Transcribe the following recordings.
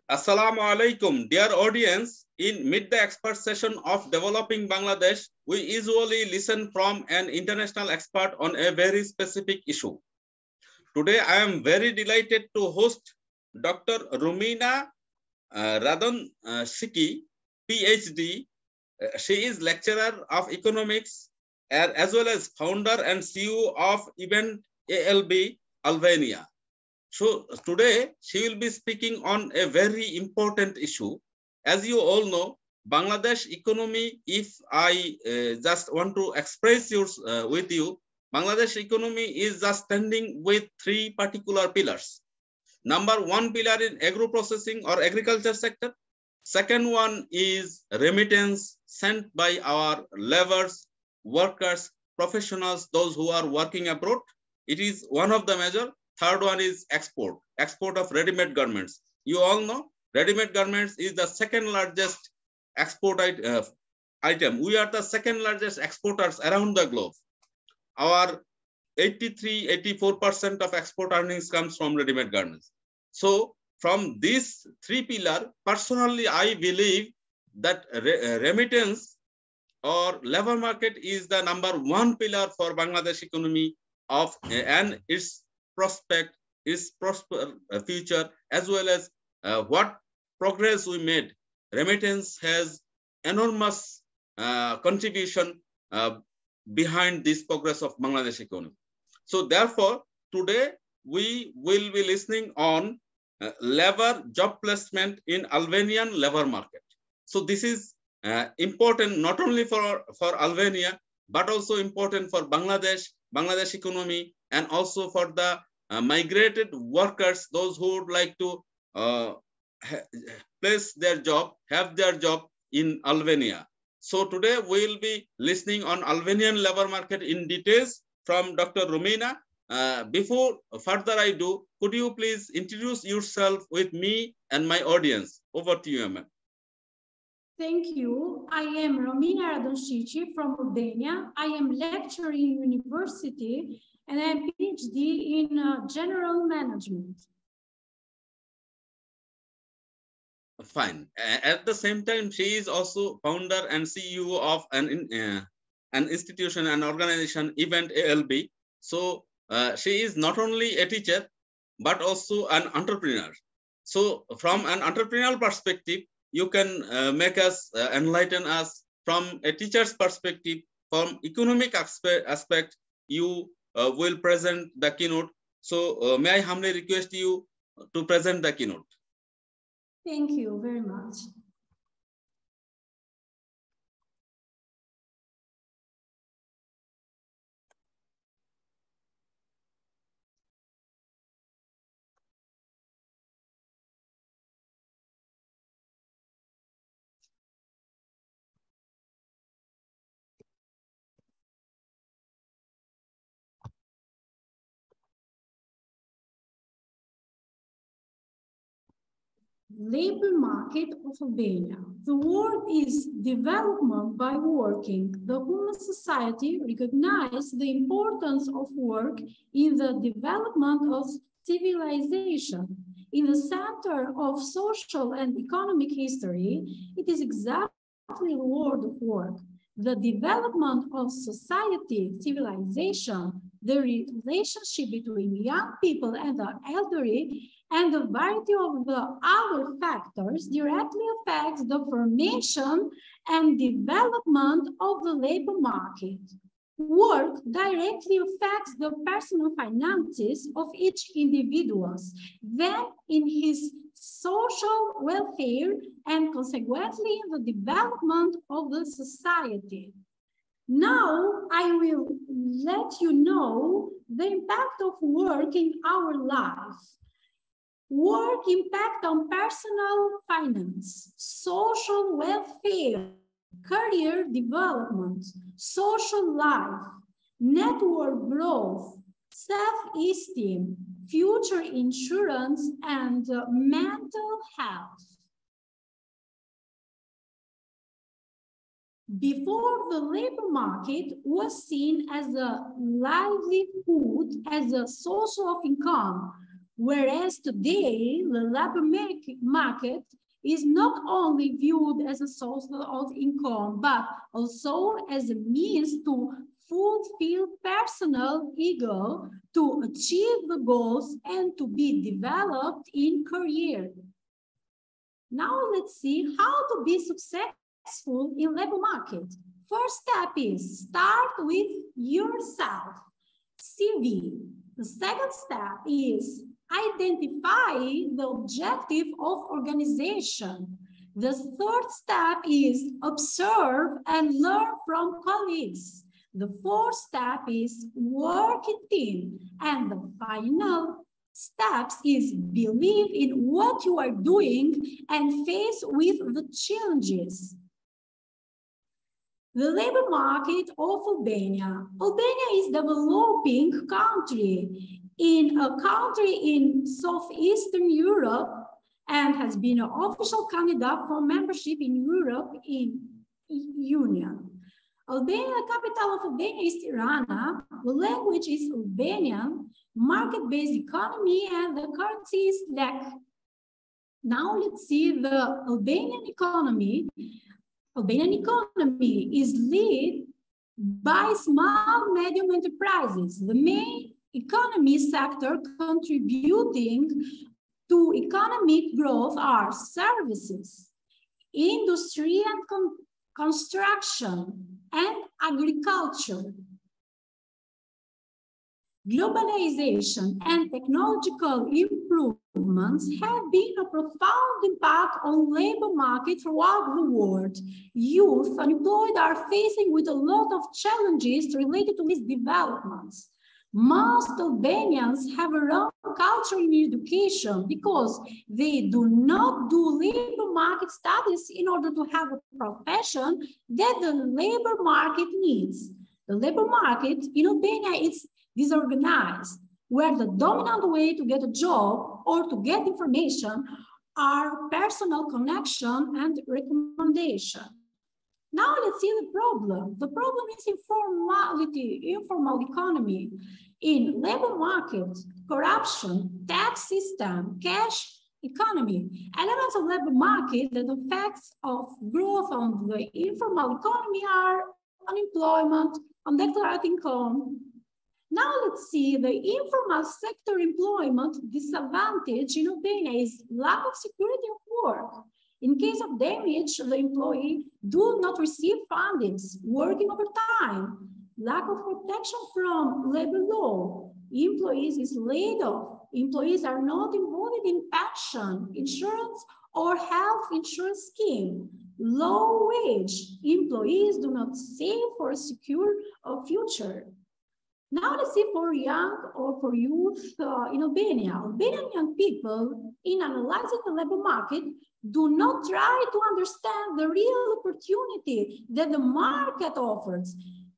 Assalamu alaikum, dear audience. In Meet the Expert session of Developing Bangladesh, we usually listen from an international expert on a very specific issue. Today, I am very delighted to host Dr. Romina Radonshiqi, PhD. She is lecturer of economics as well as founder and CEO of Event ALB Albania. So today she will be speaking on a very important issue. As you all know, Bangladesh economy, if I just want to express with you, Bangladesh economy is just standing with three particular pillars. Number one pillar in agro-processing or agriculture sector. Second one is remittance sent by our laborers, workers, professionals, those who are working abroad. It is one of the major. Third one is export of ready-made garments. You all know ready-made garments is the second largest export item. We are the second largest exporters around the globe. Our 83-84% of export earnings comes from ready-made garments. So from these three pillars, personally, I believe that remittance or labor market is the number one pillar for Bangladesh economy and its prospect, its prosper future, as well as what progress we made. Remittance has enormous contribution behind this progress of Bangladesh economy. So therefore, today we will be listening on labor job placement in Albanian labor market. So this is important not only for Albania, but also important for Bangladesh economy, and also for the migrated workers, those who would like to have their job in Albania. So today we will be listening on Albanian labor market in details from Dr. Romina. Before further I do, could you please introduce yourself with me and my audience? Over to you, ma'am. Thank you. I am Romina Radonshiqi from Albania. I am lecturer in university and I have PhD in general management. Fine. At the same time, she is also founder and CEO of an institution, an organization, Event ALB. So she is not only a teacher, but also an entrepreneur. So from an entrepreneurial perspective, you can enlighten us. From a teacher's perspective, from economic aspect, you will present the keynote. So may I humbly request you to present the keynote? Thank you very much. Labor market of Albania. The word is development by working. The human society recognizes the importance of work in the development of civilization. In the center of social and economic history, it is exactly the word of work. The development of society, civilization, the relationship between young people and the elderly, and the variety of the other factors directly affects the formation and development of the labor market. Work directly affects the personal finances of each individual, then in his social welfare and consequently in the development of the society. Now I will let you know the impact of work in our life. Work impact on personal finance, social welfare, career development, social life, network growth, self-esteem, future insurance, and mental health. Before, the labor market was seen as a livelihood, as a source of income. Whereas today, the labor market is not only viewed as a source of income, but also as a means to fulfill personal ego, to achieve the goals and to be developed in career. Now let's see how to be successful in labor market. First step is start with yourself, CV. The second step is identify the objective of organization. The third step is observe and learn from colleagues. The fourth step is work in team. And the final steps is believe in what you are doing and face with the challenges. The labor market of Albania. Albania is a developing country in Southeastern Europe and has been an official candidate for membership in European Union. Albania, the capital of Albania is Tirana. The language is Albanian, market-based economy, and the currency is lek. Now let's see the Albanian economy. Albanian economy is led by small, medium enterprises. The main economy sector contributing to economic growth are services, industry and construction, and agriculture. Globalization and technological improvements have been a profound impact on labor market throughout the world. Youth unemployed are facing with a lot of challenges related to these developments. Most Albanians have a wrong culture in education because they do not do labor market studies in order to have a profession that the labor market needs. The labor market in Albania is disorganized, where the dominant way to get a job or to get information are personal connection and recommendation. Now let's see the problem. The problem is informal economy. In labor market, corruption, tax system, cash economy, elements of labor market that affects of growth on the informal economy are unemployment, undeclared income. Now let's see the informal sector employment disadvantage in Albania is lack of security of work. In case of damage, the employee do not receive fundings, working overtime, lack of protection from labor law, employees is laid off, employees are not involved in pension, insurance, or health insurance scheme, low wage, employees do not save for a secure future. Now let's see for young or for youth in Albania. Albanian young people, in analyzing the labor market, do not try to understand the real opportunity that the market offers,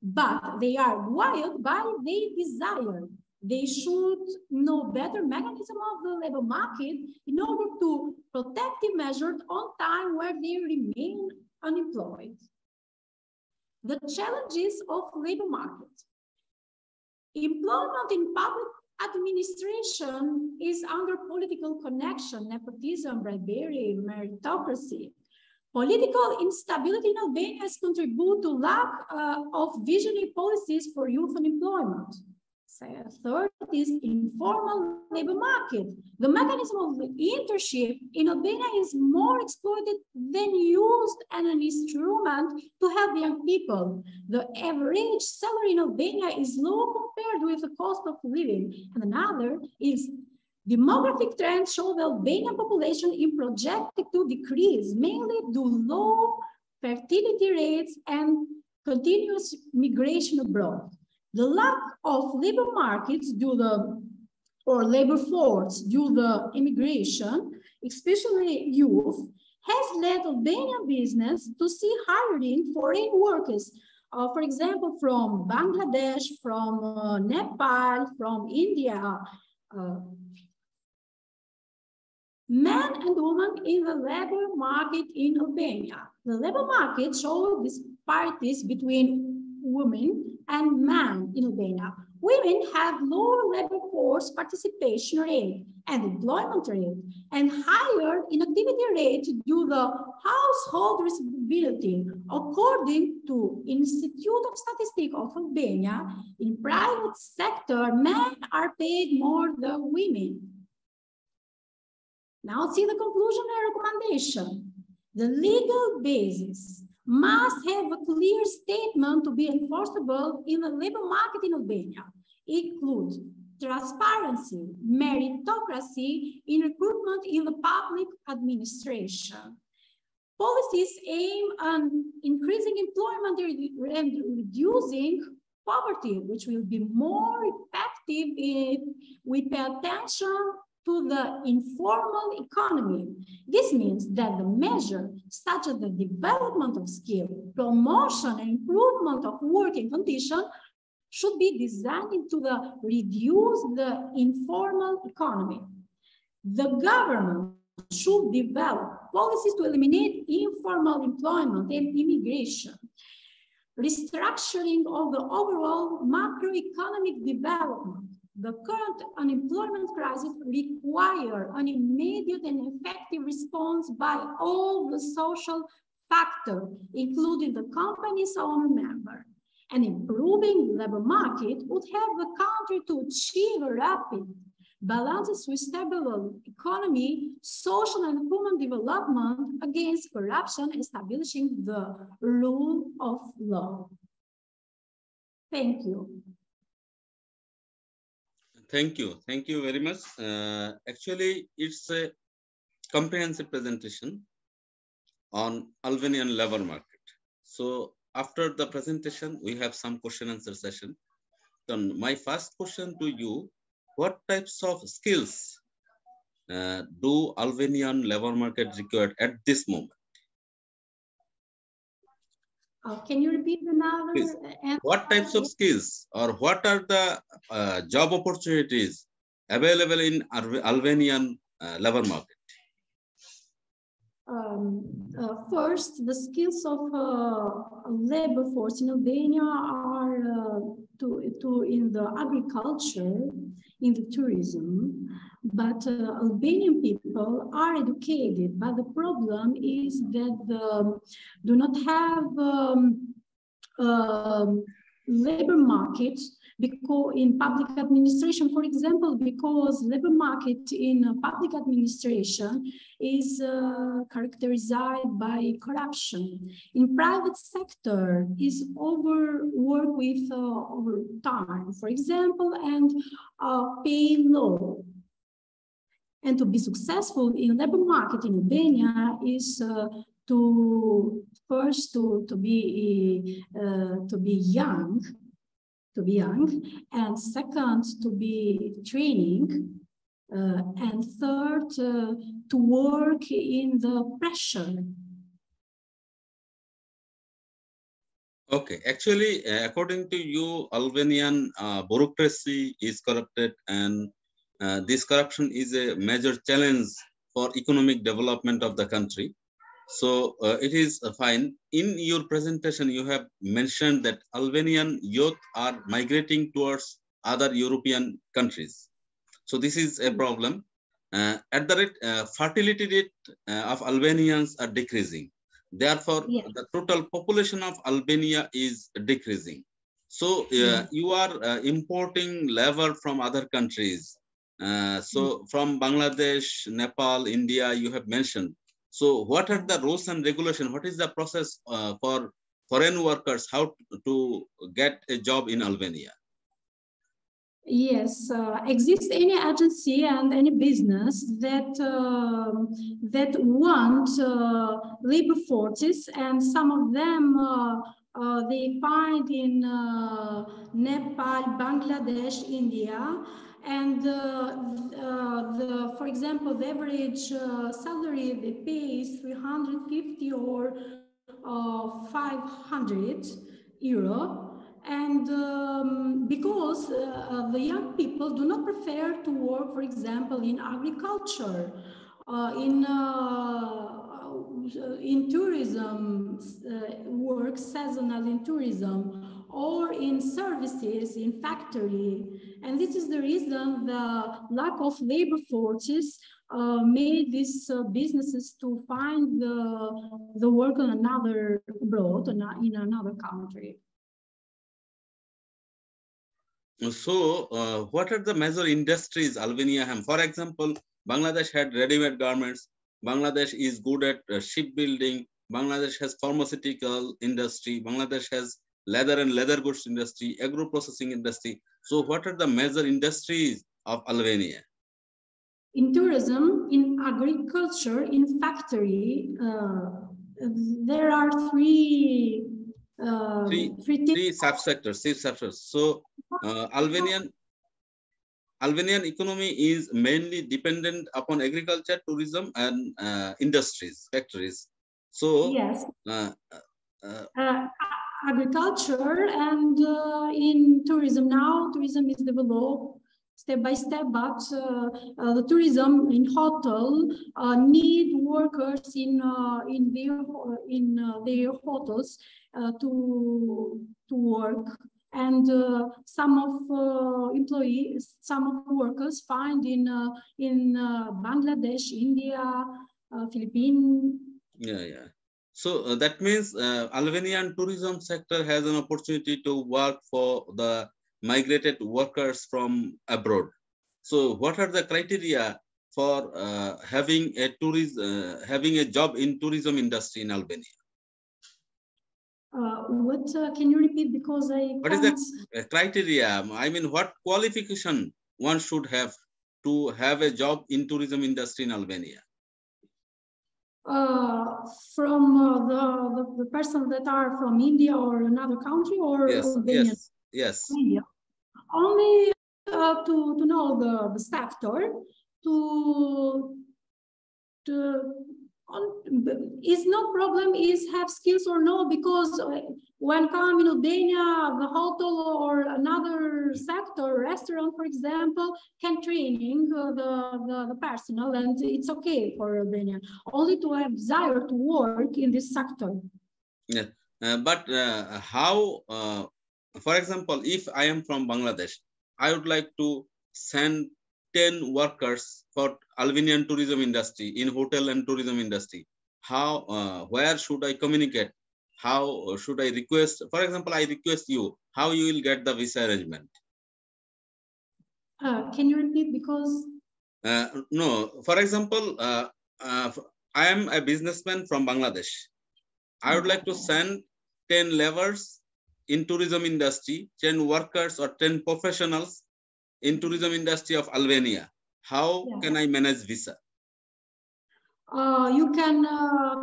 but they are wired by their desire. They should know better mechanism of the labor market in order to protective measures on time where they remain unemployed. The challenges of labor market. Employment in public administration is under political connection, nepotism, bribery, meritocracy. Political instability in Albania has contributed to lack of visionary policies for youth unemployment. Third is informal labor market. The mechanism of the internship in Albania is more exploited than used as an instrument to help young people. The average salary in Albania is low compared with the cost of living. And another is demographic trends show the Albanian population is projected to decrease, mainly due to low fertility rates and continuous migration abroad. The lack of labor markets or labor force due to the immigration, especially youth, has led Albanian business to see hiring foreign workers, for example, from Bangladesh, from Nepal, from India. Men and women in the labor market in Albania. The labor market shows disparities between women and men in Albania. Women have lower labor force participation rate and employment rate and higher inactivity rate due to the household responsibility. According to Institute of Statistics of Albania, in private sector, men are paid more than women. Now see the conclusion and recommendation. The legal basis must have a clear statement to be enforceable in the labor market in Albania. Include transparency, meritocracy in recruitment in the public administration. Policies aim at increasing employment and reducing poverty, which will be more effective if we pay attention to the informal economy. This means that the measures such as the development of skill, promotion, and improvement of working conditions should be designed to reduce the informal economy. The government should develop policies to eliminate informal employment and immigration. Restructuring of the overall macroeconomic development. The current unemployment crisis requires an immediate and effective response by all the social factors, including the company's owner member. And improving the labor market would help the country to achieve a rapid, balanced, sustainable economy, social and human development against corruption, establishing the rule of law. Thank you. Thank you very much. Actually, it's a comprehensive presentation on Albanian labor market. So after the presentation, we have some question answer session. Then my first question to you, what types of skills do Albanian labor market require at this moment? Can you repeat another? What types of skills or what are the job opportunities available in Albanian labor market? First, the skills of labor force in Albania are in the agriculture, in the tourism, but Albanian people are educated, but the problem is that do not have labor market because in public administration, for example, because labor market in public administration is characterized by corruption. In private sector is overwork with overtime, for example, and pay low. And to be successful in labor market in Albania is to be young, and second, to be training, and third, to work in the pressure. Okay, actually, according to you, Albanian bureaucracy is corrupted, and this corruption is a major challenge for economic development of the country. So it is fine. In your presentation, you have mentioned that Albanian youth are migrating towards other European countries. So this is a problem. At the rate, fertility rate of Albanians are decreasing. Therefore, the total population of Albania is decreasing. So you are importing labor from other countries. So from Bangladesh, Nepal, India, you have mentioned. So what are the rules and regulation? What is the process for foreign workers, how to get a job in Albania? Yes, exists any agency and any business that that want labor forces, and some of them they find in Nepal, Bangladesh, India, and for example, the average salary they pay is 350 or 500 euro. And because the young people do not prefer to work, for example, in agriculture, in tourism, work seasonal in tourism, or in services, in factory. And this is the reason the lack of labor forces made these businesses to find the work on another abroad, in another country. So, what are the major industries Albania have? For example, Bangladesh had ready-made garments. Bangladesh is good at shipbuilding. Bangladesh has pharmaceutical industry. Bangladesh has leather and leather goods industry, agro-processing industry. So, what are the major industries of Albania? In tourism, in agriculture, in factory, there are three subsectors. So, Albanian economy is mainly dependent upon agriculture, tourism, and industries, factories. So, yes, agriculture and in tourism. Now, tourism is developed step by step, but the tourism in hotel need workers in their hotels to work. And some of employees, some of workers find in Bangladesh, India, Philippines. Yeah. So that means Albanian tourism sector has an opportunity to work for the migrated workers from abroad. So what are the criteria for having a job in tourism industry in Albania? What can you repeat? Because what is the criteria? I mean, what qualification one should have to have a job in tourism industry in Albania? From the person that are from India or another country, or Albania? Yes. India. Only to know the sector, is no problem is have skills or no, because when come in Albania, the hotel or another sector, restaurant, for example, can training the personnel, and it's okay for Albania. Only to have desire to work in this sector. Yeah, but how? For example, if I am from Bangladesh, I would like to send 10 workers for Albanian tourism industry in hotel and tourism industry. How? Where should I communicate? How should I request? For example, I request you. How you will get the visa arrangement? Can you repeat? Because no. For example, I am a businessman from Bangladesh. I would like to send 10 laborers in tourism industry, 10 workers or 10 professionals in tourism industry of Albania. How can I manage visa? You can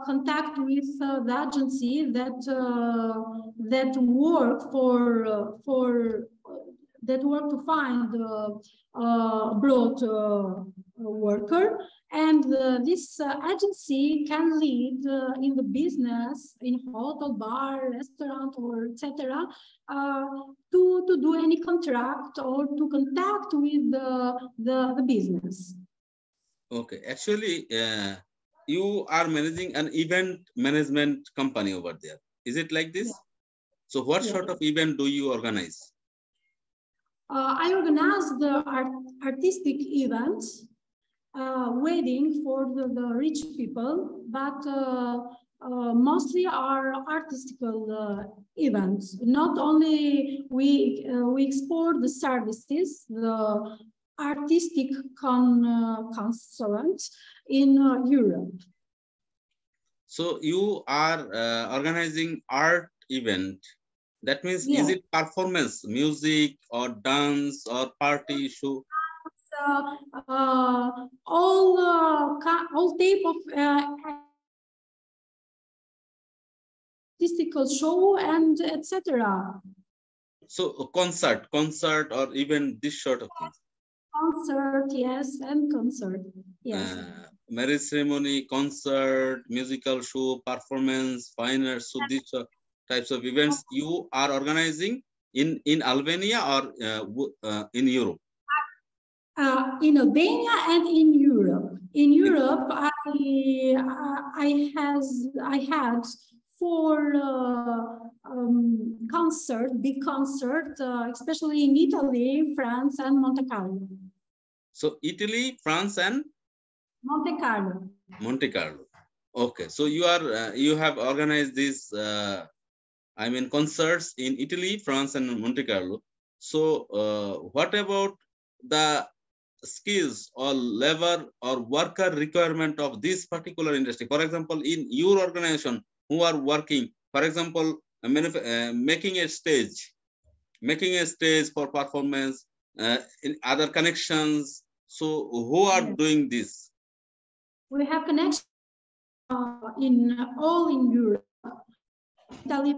contact with the agency that work to find abroad worker, and this agency can lead in the business, in hotel, bar, restaurant, or etc. To do any contract or to contact with the business. Okay, actually, you are managing an event management company over there. Is it like this? Yeah. So what sort of event do you organize? I organize the artistic events, wedding for the rich people, but mostly are artistical events. Not only we export the services, the artistic consultants in Europe. So you are organizing art event. That means, is it performance, music or dance or party show? All type of artistical show and etc. So concert or even this sort of things. Concert, yes, and concert, yes. Marriage ceremony, concert, musical show, performance, fine arts. So these types of events you are organizing in Albania or in Europe? In Albania and in Europe. In Europe, I had for big concert, especially in Italy, France, and Monte Carlo. So Italy, France, and Monte Carlo. Monte Carlo. Okay, so you are you have organized these concerts in Italy, France, and Monte Carlo. So what about the skills or labor or worker requirement of this particular industry? For example, in your organization, who are working, for example, making a stage for performance, in other connections. So who are doing this? We have connections in all in Europe. Italy,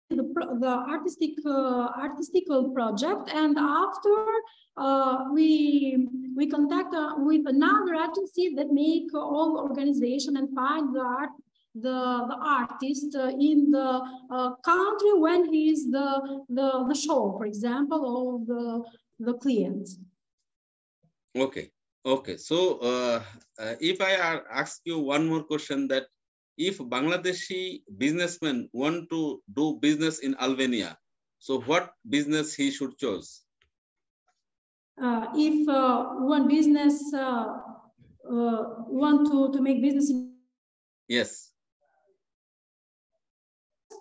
the artistical project, and after we contact with another agency that make all organization and find the artist in the country when he is the show, for example, or the client. Okay. So if I ask you one more question, that if Bangladeshi businessmen want to do business in Albania, so what business he should choose? If one business want to make business in yes,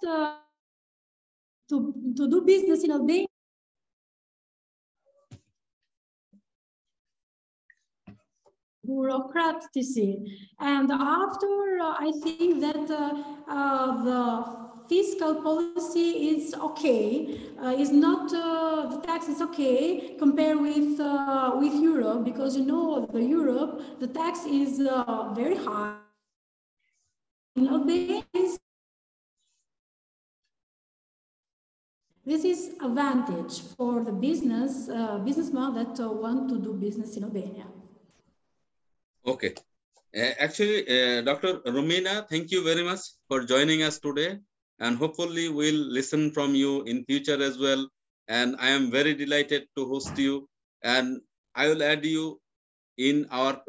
to do business in Albania, bureaucracy, and after I think that the fiscal policy is okay, is not the tax is okay compared with Europe, because you know the Europe the tax is very high. In Albania, this is advantage for the businessman that want to do business in Albania. Okay. Actually, Dr. Romina, thank you very much for joining us today, and hopefully we'll listen from you in future as well. And I am very delighted to host you, and I will add you in our